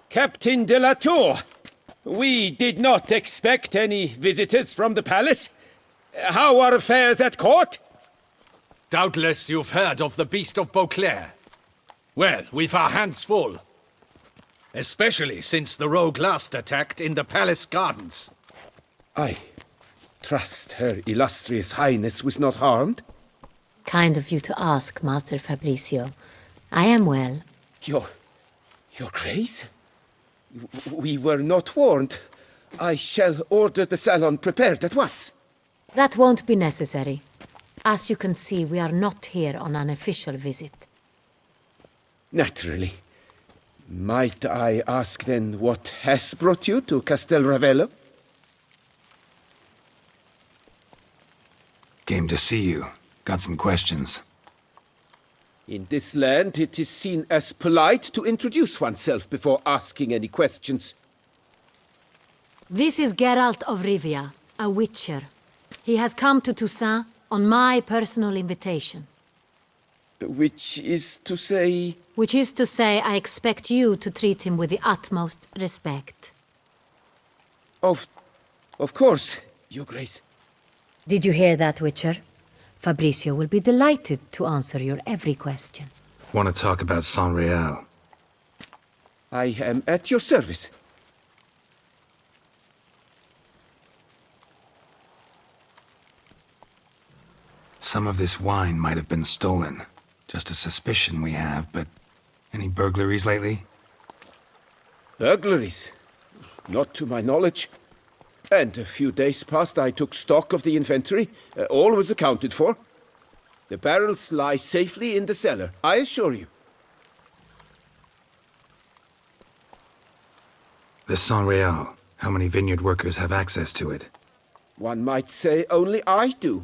Captain de la Tour. We did not expect any visitors from the palace. How are affairs at court? Doubtless you've heard of the Beast of Beauclair. Well, we've our hands full. Especially since the rogue last attacked in the palace gardens. I trust Her Illustrious Highness was not harmed. Kind of you to ask, Master Fabricio. I am well. Your Grace? We were not warned. I shall order the salon prepared at once. That won't be necessary. As you can see, we are not here on an official visit. Naturally. Might I ask then what has brought you to Castel Ravello? Came to see you. Got some questions. In this land, it is seen as polite to introduce oneself before asking any questions. This is Geralt of Rivia, a witcher. He has come to Toussaint on my personal invitation. Which is to say... Which is to say, I expect you to treat him with the utmost respect. Of course, Your Grace. Did you hear that, Witcher? Fabricio will be delighted to answer your every question. Want to talk about Sangreal? I am at your service. Some of this wine might have been stolen. Just a suspicion we have, but any burglaries lately? Burglaries? Not to my knowledge. And a few days past I took stock of the inventory. All was accounted for. The barrels lie safely in the cellar, I assure you. The Sangreal. How many vineyard workers have access to it? One might say only I do.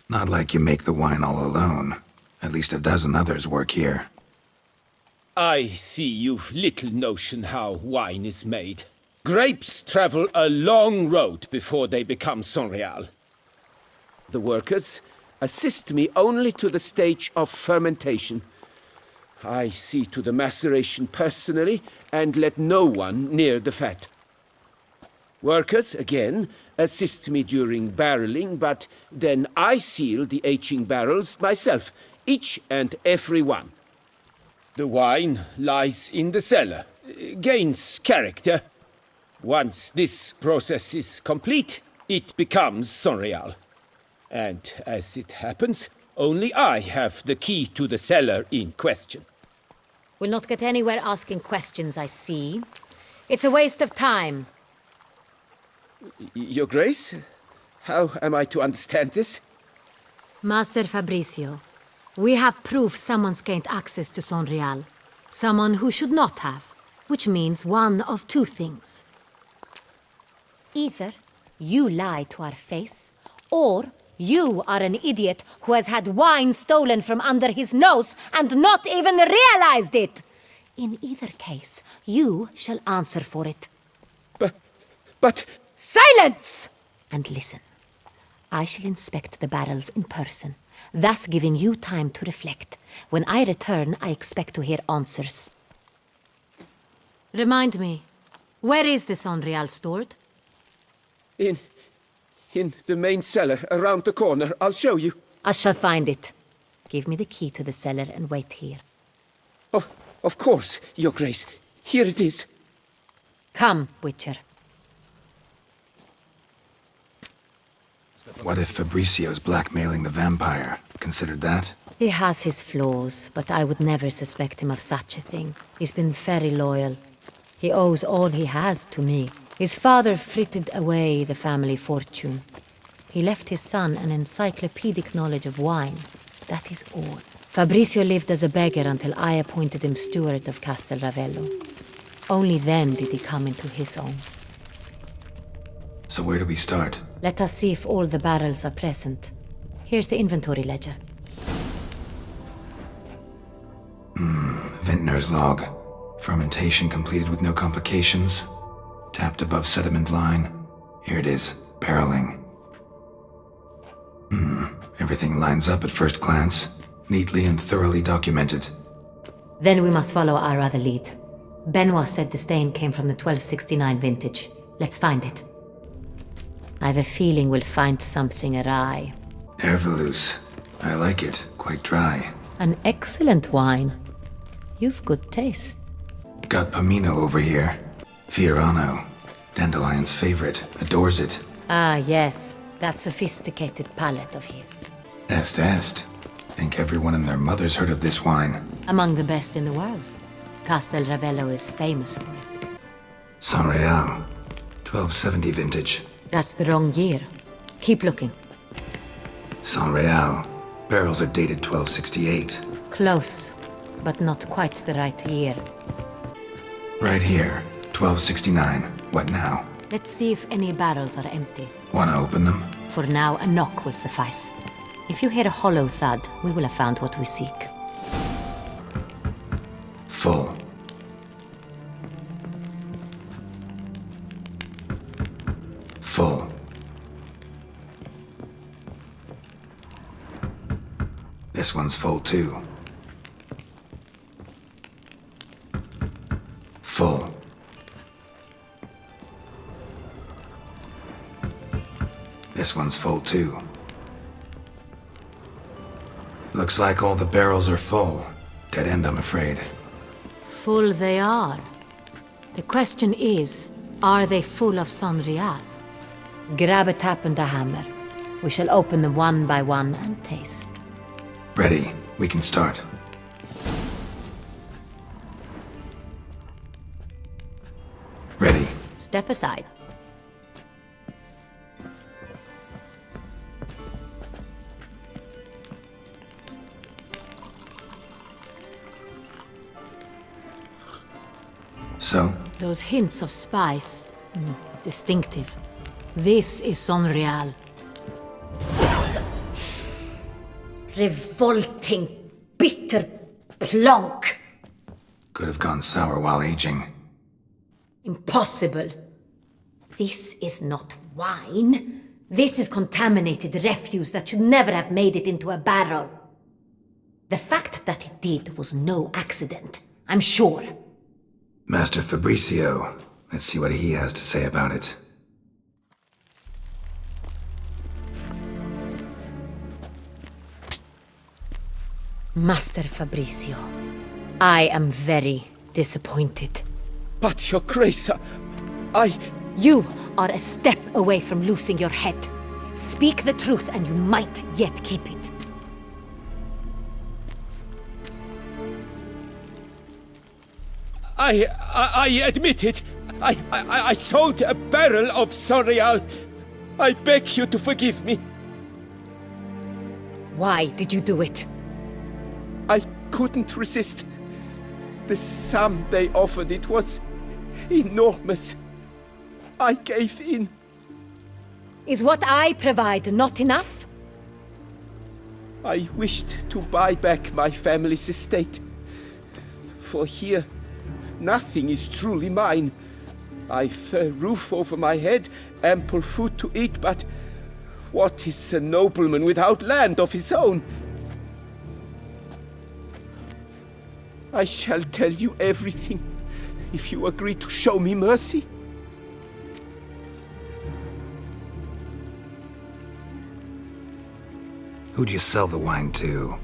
Not like you make the wine all alone. At least a dozen others work here. I see you've little notion how wine is made. Grapes travel a long road before they become Sangreal. The workers assist me only to the stage of fermentation. I see to the maceration personally and let no one near the fat. Workers, again, assist me during barreling, but then I seal the aging barrels myself, each and every one. The wine lies in the cellar, gains character. Once this process is complete, it becomes Sangreal. And as it happens, only I have the key to the cellar in question. We'll not get anywhere asking questions, I see. It's a waste of time. Your Grace, how am I to understand this? Master Fabricio, we have proof someone's gained access to Sangreal. Someone who should not have, which means one of two things. Either you lie to our face, or you are an idiot who has had wine stolen from under his nose and not even realized it. In either case, you shall answer for it. But... Silence! And listen. I shall inspect the barrels in person, thus giving you time to reflect. When I return, I expect to hear answers. Remind me, where is the Sangreal stored? In the main cellar, around the corner. I'll show you. I shall find it. Give me the key to the cellar and wait here. Oh, of course, Your Grace. Here it is. Come, Witcher. What if Fabricio's blackmailing the vampire? Considered that? He has his flaws, but I would never suspect him of such a thing. He's been very loyal. He owes all he has to me. His father frittered away the family fortune. He left his son an encyclopedic knowledge of wine. That is all. Fabricio lived as a beggar until I appointed him steward of Castel Ravello. Only then did he come into his own. So where do we start? Let us see if all the barrels are present. Here's the inventory ledger. Vintner's log. Fermentation completed with no complications. Tapped above sediment line. Here it is. Barreling. Everything lines up at first glance. Neatly and thoroughly documented. Then we must follow our other lead. Benoit said the stain came from the 1269 vintage. Let's find it. I have a feeling we'll find something awry. Herveloos. I like it. Quite dry. An excellent wine. You've good taste. Got Pomino over here. Fiorano. Dandelion's favorite. Adores it. Ah, yes. That sophisticated palate of his. Est. Think everyone and their mother's heard of this wine. Among the best in the world. Castel Ravello is famous for it. Sangreal. 1270 vintage. That's the wrong year. Keep looking. Sangreal. Barrels are dated 1268. Close, but not quite the right year. Right here. 1269. What now? Let's see if any barrels are empty. Wanna open them? For now, a knock will suffice. If you hear a hollow thud, we will have found what we seek. Full. Full. This one's full too. Full. This one's full too. Looks like all the barrels are full. Dead end, I'm afraid. Full they are. The question is, are they full of Sangreal? Grab a tap and a hammer. We shall open them one by one and taste. Ready. We can start. Ready. Step aside. So, Those hints of spice. Distinctive. This is Sangreal. Revolting, bitter plonk. could have gone sour while aging. Impossible. This is not wine. This is contaminated refuse that should never have made it into a barrel. The fact that it did was no accident, I'm sure. Master Fabricio, let's see what he has to say about it. Master Fabricio, I am very disappointed. But, Your Grace, I... You are a step away from losing your head. Speak the truth and you might yet keep it. I admit it. I sold a barrel of Sangreal. I beg you to forgive me. Why did you do it? I couldn't resist. The sum they offered, it was enormous. I gave in. Is what I provide not enough? I wished to buy back my family's estate. For here, nothing is truly mine. I've a roof over my head, ample food to eat, but what is a nobleman without land of his own? I shall tell you everything, if you agree to show me mercy. Who'd you sell the wine to?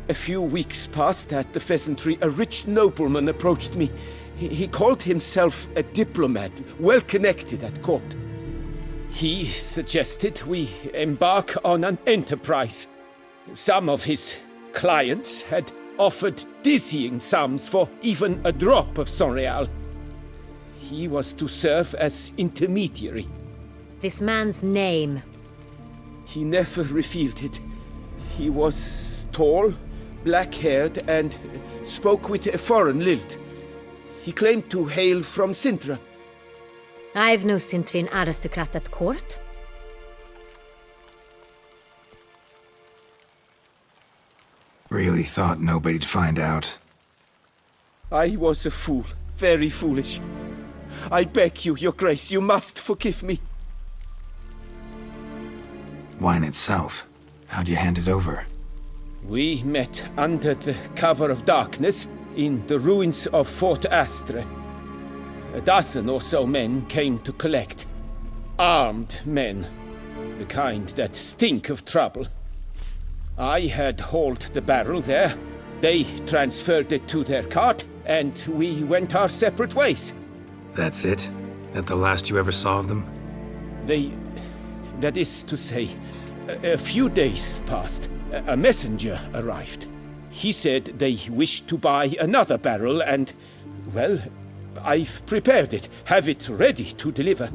A few weeks past at the pheasantry, a rich nobleman approached me. He called himself a diplomat, well connected at court. He suggested we embark on an enterprise. Some of his clients had offered dizzying sums for even a drop of Sangreal. He was to serve as intermediary. This man's name. He never revealed it. He was tall, black-haired, and spoke with a foreign lilt. He claimed to hail from Sintra. I've no Cintrian aristocrat at court. Really thought nobody'd find out. I was a fool, very foolish. I beg you, Your Grace, you must forgive me. Wine itself. How'd you hand it over? We met under the cover of darkness. in the ruins of Fort Astre. A dozen or so men came to collect. Armed men. The kind that stink of trouble. I had hauled the barrel there. They transferred it to their cart, and we went our separate ways. That's it? That the last you ever saw of them? That is to say, a few days passed. A messenger arrived. He said they wished to buy another barrel and, well, I've prepared it, have it ready to deliver.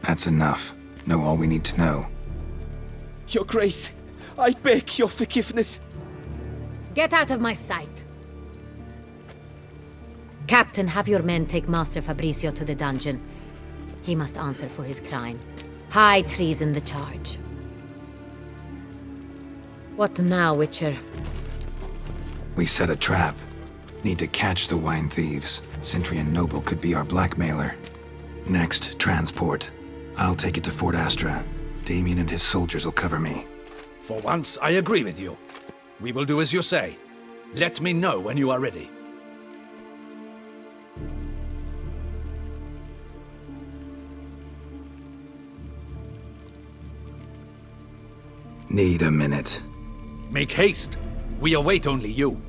That's enough. Know all we need to know. Your Grace, I beg your forgiveness. Get out of my sight! Captain, have your men take Master Fabrizio to the dungeon. He must answer for his crime. High treason the charge. What now, Witcher? We set a trap. Need to catch the wine thieves. Centrian Noble could be our blackmailer. Next, transport. I'll take it to Fort Astra. Damien and his soldiers will cover me. For once, I agree with you. We will do as you say. Let me know when you are ready. Need a minute. Make haste. We await only you.